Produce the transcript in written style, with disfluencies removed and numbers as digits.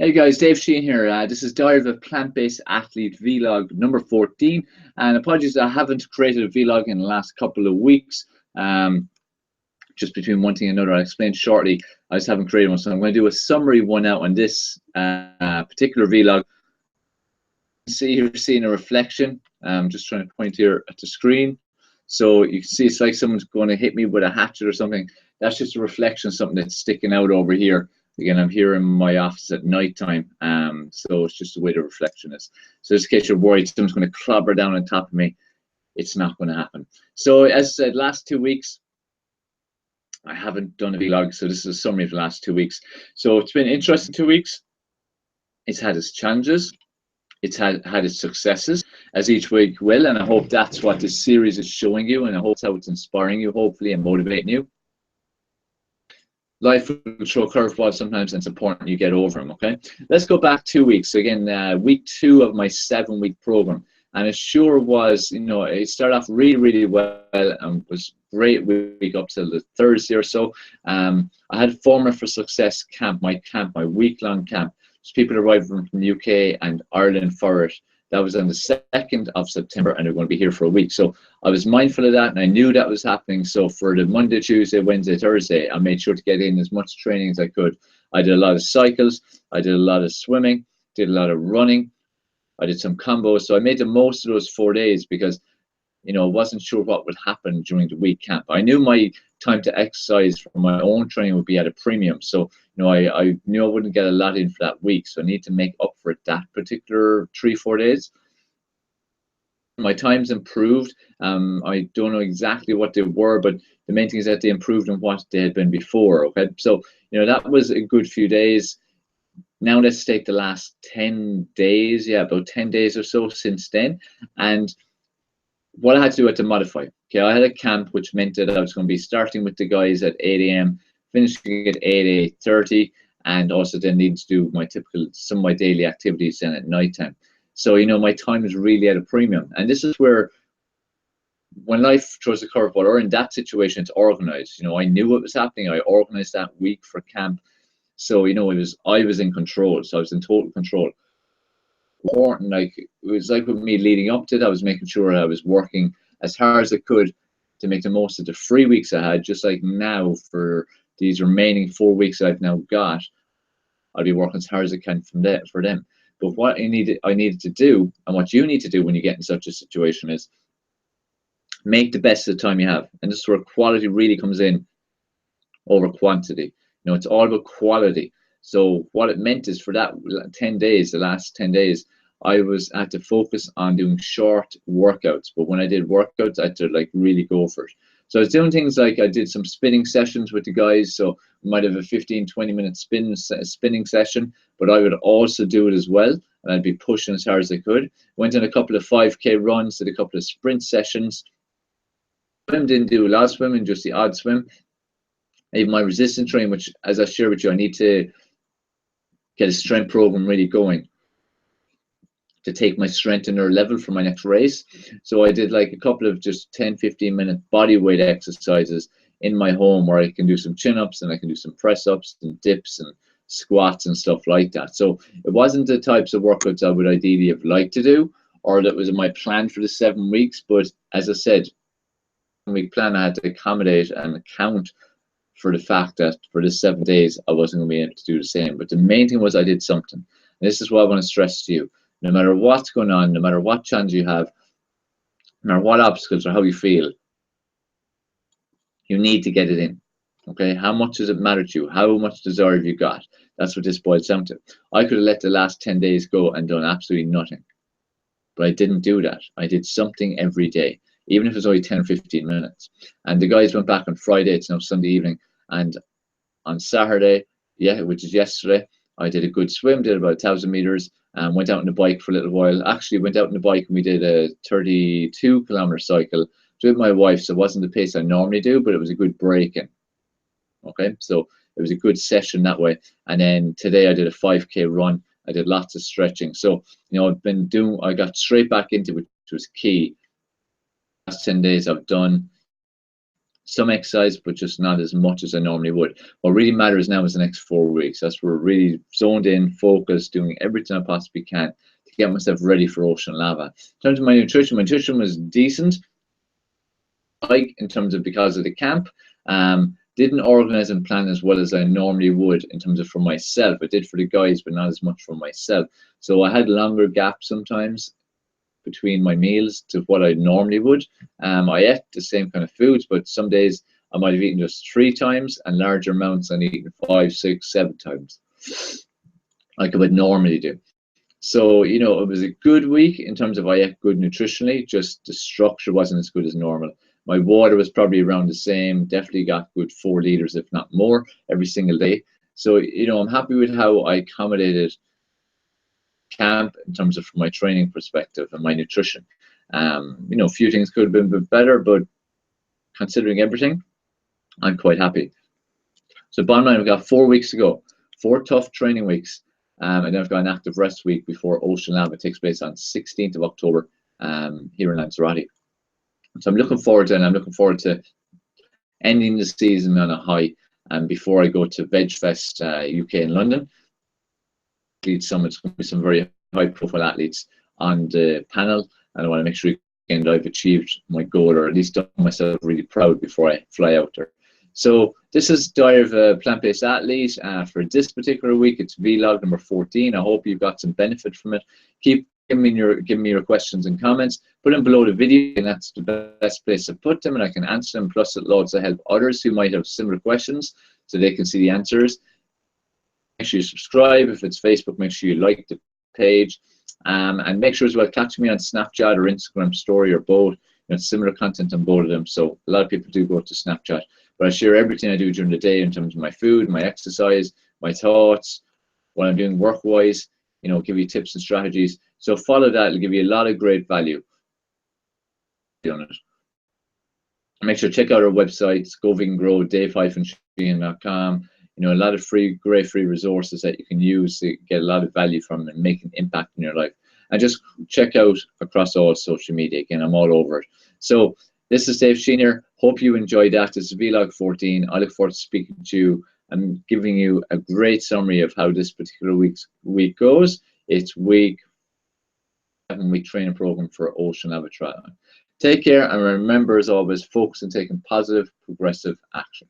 Hey guys, Dave Sheehan here. This is Diary of a Plant-Based Athlete vlog number 14. And apologies, I haven't created a vlog in the last couple of weeks. Just between one thing and another, I'll explain shortly. I just haven't created one, so I'm going to do a summary one out on this particular vlog. See, you're seeing a reflection. I'm just trying to point here at the screen. So you can see it's like someone's going to hit me with a hatchet or something. That's just a reflection of something that's sticking out over here. Again, I'm here in my office at night time, so it's just the way the reflection is. So just in case you're worried someone's going to clobber down on top of me, it's not going to happen. So as I said, last 2 weeks, I haven't done a vlog, so this is a summary of the last 2 weeks. So it's been an interesting 2 weeks. It's had its challenges. It's had its successes, as each week will, and I hope that's what this series is showing you, and I hope that's how it's inspiring you, hopefully, and motivating you. Life will throw curveballs sometimes, and it's important you get over them, okay? Let's go back 2 weeks. So again, week 2 of my 7-week program. And it sure was, you know, it started off really, really well and was great week up to the Thursday or so. I had Formula for Success camp, my week-long camp. So people arrived from the UK and Ireland for it. That was on the 2nd of September, and they're going to be here for a week. So I was mindful of that, and I knew that was happening. So for the Monday, Tuesday, Wednesday, Thursday, I made sure to get in as much training as I could. I did a lot of cycles. I did a lot of swimming, did a lot of running. I did some combos. So I made the most of those 4 days because, you know, I wasn't sure what would happen during the week camp. I knew my time to exercise for my own training would be at a premium. So, you know, I knew I wouldn't get a lot in for that week. So I need to make up for it that particular 3-4 days. My times improved. I don't know exactly what they were, but the main thing is that they improved on what they had been before. Okay, so, you know, that was a good few days. Now let's take the last 10 days. Yeah, about 10 days or so since then. And what I had to do, I had to modify. Okay, I had a camp, which meant that I was going to be starting with the guys at 8 a.m., finishing at 8:30, and also then need to do my typical, some of my daily activities then at nighttime. So, you know, my time is really at a premium. And this is where, when life throws a curveball, or in that situation, it's organized. You know, I knew what was happening. I organized that week for camp. So, you know, I was in control. So I was in total control. Important, like, it was like with me leading up to it, I was making sure I was working as hard as I could to make the most of the 3 weeks I had. Just like now, for these remaining 4 weeks I've now got, I'll be working as hard as I can for them. But what I needed to do, and what you need to do when you get in such a situation, is make the best of the time you have. And this is where quality really comes in over quantity. You know, it's all about quality. So what it meant is, for that 10 days, the last 10 days, I had to focus on doing short workouts. But when I did workouts, I had to like really go for it. So I was doing things like, I did some spinning sessions with the guys. So we might have a 15-20 minute spinning session, but I would also do it as well. And I'd be pushing as hard as I could. Went on a couple of 5K runs, did a couple of sprint sessions. Swim, didn't do a lot of swimming, just the odd swim. Even my resistance training, which, as I share with you, I need to get a strength program really going to take my strength to another level for my next race. So I did like a couple of just 10-15 minute body weight exercises in my home, where I can do some chin-ups and I can do some press-ups and dips and squats and stuff like that. So it wasn't the types of workouts I would ideally have liked to do, or that was in my plan for the 7 weeks. But as I said, week plan, I had to accommodate and account for the fact that for the 7 days I wasn't going to be able to do the same. But the main thing was I did something. And this is what I want to stress to you. No matter what's going on, no matter what challenge you have, no matter what obstacles or how you feel, you need to get it in. Okay, how much does it matter to you? How much desire have you got? That's what this boils down to. I could have let the last 10 days go and done absolutely nothing, but I didn't do that. I did something every day, even if it was only 10 or 15 minutes. And the guys went back on Friday, it's now Sunday evening, and on Saturday, yeah, which is yesterday, I did a good swim, did about 1,000 meters, and went out on the bike for a little while. Actually went out on the bike and we did a 32-kilometer cycle with my wife. So it wasn't the pace I normally do, but it was a good break in. Okay, so it was a good session that way. And then today I did a 5K run. I did lots of stretching. So, you know, I got straight back into it, which was key. Last 10 days I've done some exercise, but just not as much as I normally would. What really matters now is the next 4 weeks. That's where we're really zoned in, focused, doing everything I possibly can to get myself ready for ocean lava. In terms of my nutrition was decent. Like in terms of because of the camp, didn't organize and plan as well as I normally would in terms of for myself. I did for the guys, but not as much for myself. So I had longer gaps sometimes between my meals to what I normally would. I ate the same kind of foods, but some days I might have eaten just 3 times, and larger amounts I'm eating 5, 6, 7 times, like I would normally do. So, you know, it was a good week in terms of I ate good nutritionally, just the structure wasn't as good as normal. My water was probably around the same, definitely got good 4 liters, if not more, every single day. So, you know, I'm happy with how I accommodated camp in terms of from my training perspective and my nutrition. You know, a few things could have been a bit better, but considering everything, I'm quite happy. So bottom line, we've got 4 weeks to go, 4 tough training weeks, and then I've got an active rest week before Ocean Lava takes place on 16th of October here in Lanzarote. So I'm looking forward to it, and I'm looking forward to ending the season on a high, and before I go to VegFest UK in London. Summits, going to be some very high profile athletes on the panel, and I want to make sure again that I've achieved my goal, or at least done myself really proud before I fly out there. So this is Diary of a Plant-Based Athlete. For this particular week, it's vlog number 14. I hope you've got some benefit from it. Keep giving me your questions and comments. Put them below the video, and that's the best place to put them, and I can answer them. Plus, it loads to help others who might have similar questions, so they can see the answers. Make sure you subscribe. If it's Facebook, make sure you like the page, and make sure as well catch me on Snapchat or Instagram story or both. You know, similar content on both of them. So a lot of people do go to Snapchat, but I share everything I do during the day in terms of my food, my exercise, my thoughts, what I'm doing work-wise. You know, give you tips and strategies. So follow that; it'll give you a lot of great value on it. Make sure to check out our websites, Go Vegan Grow, dave-sheehan.com. You know, a lot of great free resources that you can use to get a lot of value from and make an impact in your life. And just check out across all social media. Again, I'm all over it. So this is Dave Sheehan here. Hope you enjoyed that. This is vlog 14. I look forward to speaking to you and giving you a great summary of how this particular week goes. It's week 7-week training program for Ocean Lava Triathlon. Take care, and remember, as always, focus on taking positive, progressive action.